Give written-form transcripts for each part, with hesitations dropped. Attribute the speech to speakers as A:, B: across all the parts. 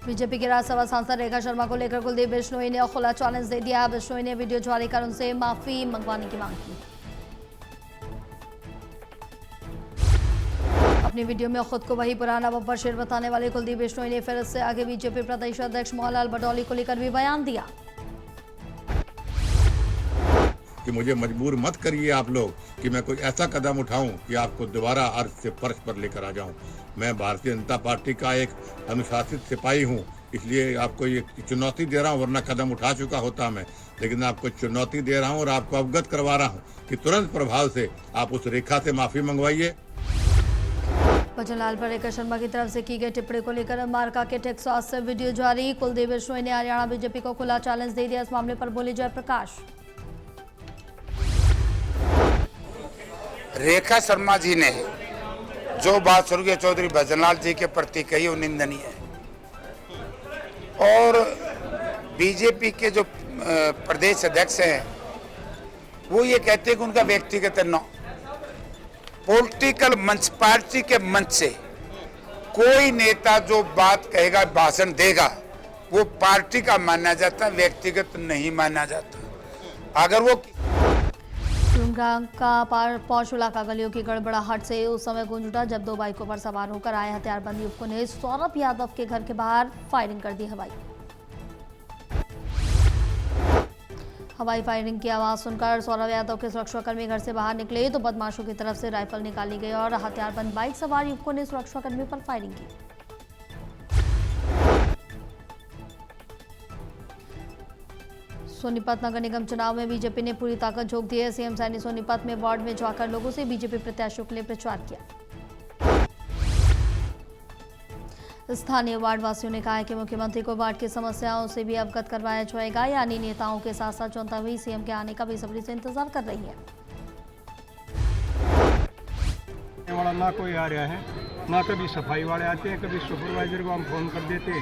A: BJP के राज्यसभा सांसद रेखा शर्मा को लेकर कुलदीप बिश्नोई ने खुला चैलेंज दे दिया। बिश्नोई ने वीडियो जारी कर उनसे माफी मंगवाने की मांग की। अपनी वीडियो में खुद को वही पुराना बब्बर शेर बताने वाले कुलदीप बिश्नोई ने फिर इससे आगे बीजेपी प्रदेश अध्यक्ष मोहनलाल बडौली को लेकर भी बयान दिया
B: कि मुझे मजबूर मत करिए आप लोग कि मैं कोई ऐसा कदम उठाऊं कि आपको दोबारा अर्श से फर्श पर लेकर आ जाऊं। मैं भारतीय जनता पार्टी का एक अनुशासित सिपाही हूं, इसलिए आपको ये चुनौती दे रहा हूं, वरना कदम उठा चुका होता मैं, लेकिन आपको चुनौती दे रहा हूं और आपको अवगत करवा रहा हूं कि तुरंत प्रभाव से आप उस रेखा से माफी मंगवाइए।
A: भजनलाल पर रेखा शर्मा की तरफ से की गई टिप्पणी को लेकर मार्का के टेक्सास से वीडियो जारी। कुलदीप बिश्नोई ने हरियाणा बीजेपी को खुला चैलेंज दे दिया। इस मामले पर बोले जयप्रकाश।
C: रेखा शर्मा जी ने जो बात स्वर्गीय चौधरी भजनलाल जी के प्रति कही वो निंदनीय है और बीजेपी के जो प्रदेश अध्यक्ष हैं वो ये कहते हैं कि उनका व्यक्तिगत पॉलिटिकल मंच, पार्टी के मंच से कोई नेता जो बात कहेगा, भाषण देगा, वो पार्टी का माना जाता, व्यक्तिगत नहीं माना जाता। अगर वो
A: का पौष इलाका गलियों की गड़बड़ाहट से उस समय गूंज उठा जब दो बाइकों पर सवार होकर आए हथियारबंद युवकों ने सौरभ यादव के घर के बाहर फायरिंग कर दी। हवाई फायरिंग की आवाज सुनकर सौरभ यादव के सुरक्षाकर्मी घर से बाहर निकले तो बदमाशों की तरफ से राइफल निकाली गई और हथियारबंद बाइक सवार युवकों ने सुरक्षाकर्मी पर फायरिंग की। सोनीपत नगर निगम चुनाव में बीजेपी ने पूरी ताकत झोंक दी है। सीएम सैनी सोनीपत में वार्ड में जाकर लोगों से बीजेपी प्रत्याशियों के लिए प्रचार किया। स्थानीय वार्ड वासियों ने कहा है कि मुख्यमंत्री को वार्ड की समस्याओं से भी अवगत करवाया जाएगा। यानी नेताओं के साथ साथ जनता भी सीएम के आने का बेसब्री से इंतजार कर रही है।
D: ना कोई आ रहा है, ना कभी सफाई वाले आते हैं, कभी सुपरवाइजर को हम फोन कर देते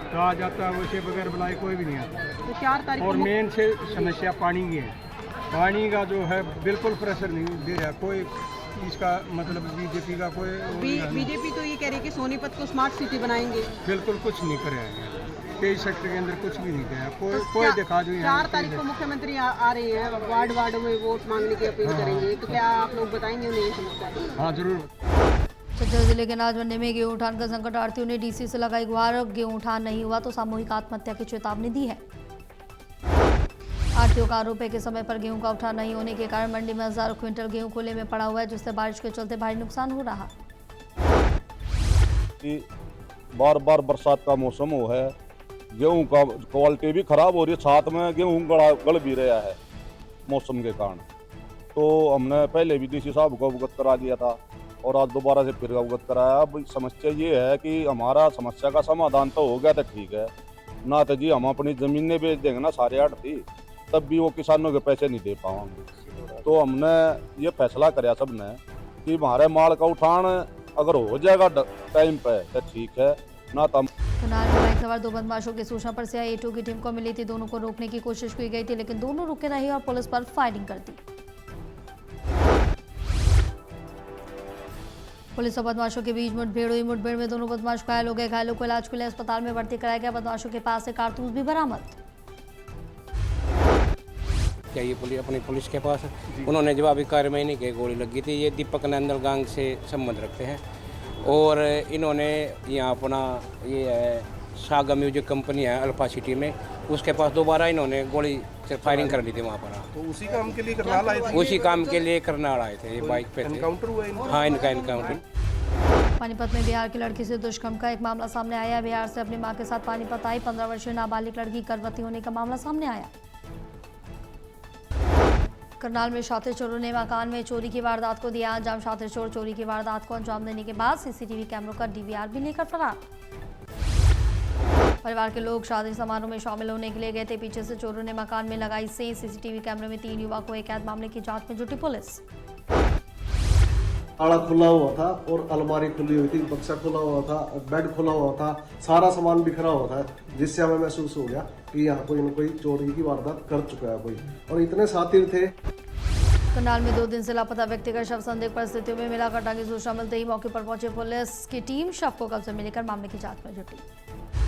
D: तो आ जाता है, वैसे बगैर बुलाए कोई भी नहीं आता।
E: तो 4 तारीख
D: और मेन से समस्या पानी की है। पानी का जो है बिल्कुल प्रेशर नहीं दे रहा कोई, इसका मतलब बीजेपी का कोई
E: बीजेपी तो ये कह रही है कि सोनीपत को स्मार्ट सिटी बनाएंगे।
D: बिल्कुल कुछ नहीं करे, कई सेक्टर के अंदर कुछ भी नहीं किया। कोई दिखा दो।
E: 4 तारीख को मुख्यमंत्री आ रहे हैं, वार्ड में वोट मांगने की अपील करेंगे, तो क्या आप लोग बताएंगे उन्हें ये समस्या?
D: हाँ जरूर।
A: छतरपुर जिले के नाजमंडी में गेहूं उठान का संकट, आढ़तियों ने डीसी से लगाई गुहार। गेहूं उठान नहीं हुआ तो सामूहिक आत्महत्या की चेतावनी दी है। आढ़तियों का आरोप है कि समय पर गेहूं का उठान नहीं होने के कारण मंडी में हजारों क्विंटल गेहूं खुले में पड़ा हुआ है, जिससे बारिश के चलते भारी नुकसान हो रहा।
F: बार बार बरसात का मौसम हो है, गेहूं का क्वालिटी भी खराब हो रही है, साथ में गेहूं गल भी रहा है मौसम के कारण। तो हमने पहले भी डीसी साहब को अवगत करा दिया था और आज दोबारा से फिर अवगत कराया। अब समस्या ये है कि हमारा समस्या का समाधान तो हो गया तो ठीक है, ना तो जी हम अपनी ज़मीनें बेच देंगे ना सारे आढ़ती, तब भी वो किसानों के पैसे नहीं दे पाएंगे। तो हमने ये फैसला कराया सबने कि हमारे माल का उठान अगर हो जाएगा टाइम पे तो ठीक है, ना तो
A: करनाल में बाइक सवार 2 बदमाशों की सूचना पर CI-A2 की टीम को मिली थी। दोनों को रोकने की कोशिश की गई थी, लेकिन दोनों रुके नहीं और पुलिस पर फायरिंग कर दी। पुलिस और बदमाशों के बीच मुठभेड़ हुई। मुठभेड़ में दोनों बदमाश घायल हो गए। घायलों को इलाज के लिए अस्पताल में भर्ती कराया गया। बदमाशों के पास से कारतूस भी बरामद।
G: चाहिए अपनी पुलिस के पास, उन्होंने जवाबी कार्रवाई नहीं की, गोली लगी थी। ये दीपक नंदल गांग से संबंध रखते हैं और इन्होंने यहाँ अपना ये है सागा म्यूजिक कंपनी है अल्फा सिटी में, उसके पास दोबारा इन्होंने गोली से फायरिंग कर ली थी वहाँ पर।
H: तो उसी काम के लिए करनाल आए थे?
G: उसी काम के लिए करनाल आए थे, ये बाइक पे थे।
H: एनकाउंटर हुआ इनका?
G: हाँ, इनका एनकाउंटर।
A: पानीपत में बिहार की लड़की से दुष्कर्म का एक मामला सामने आया। बिहार से अपनी मां के साथ पानीपत आई 15 वर्षीय नाबालिग लड़की गर्भवती होने का मामला सामने आया। करनाल में शातिर चोरों ने मकान में चोरी की वारदात को दिया अंजाम। शातिर चोर चोरी की वारदात को अंजाम देने के बाद सीसीटीवी कैमरों का DVR भी लेकर फरार। परिवार के लोग शादी समारोह में शामिल होने के लिए गए थे। पीछे से चोरों ने मकान में लगाई सेंध। सीसीटीवी कैमरे में 3 युवकों को कैद। मामले की जांच में जुटी पुलिस।
I: ताला खुला हुआ था और अलमारी खुली हुई थी, बक्सा खुला हुआ था, बेड खुला हुआ था, सारा सामान बिखरा हुआ था, जिससे हमें महसूस हो गया कि यहाँ कोई न कोई चोरी की वारदात कर चुका है कोई, और इतने साथी थे।
A: करनाल में 2 दिन से लापता व्यक्ति का शव संदिग्ध परिस्थितियों में मिला। घटना की सूचना मिलते ही मौके पर पहुंची पुलिस की टीम शव को कब्जे में लेकर मामले की जांच में जुटी।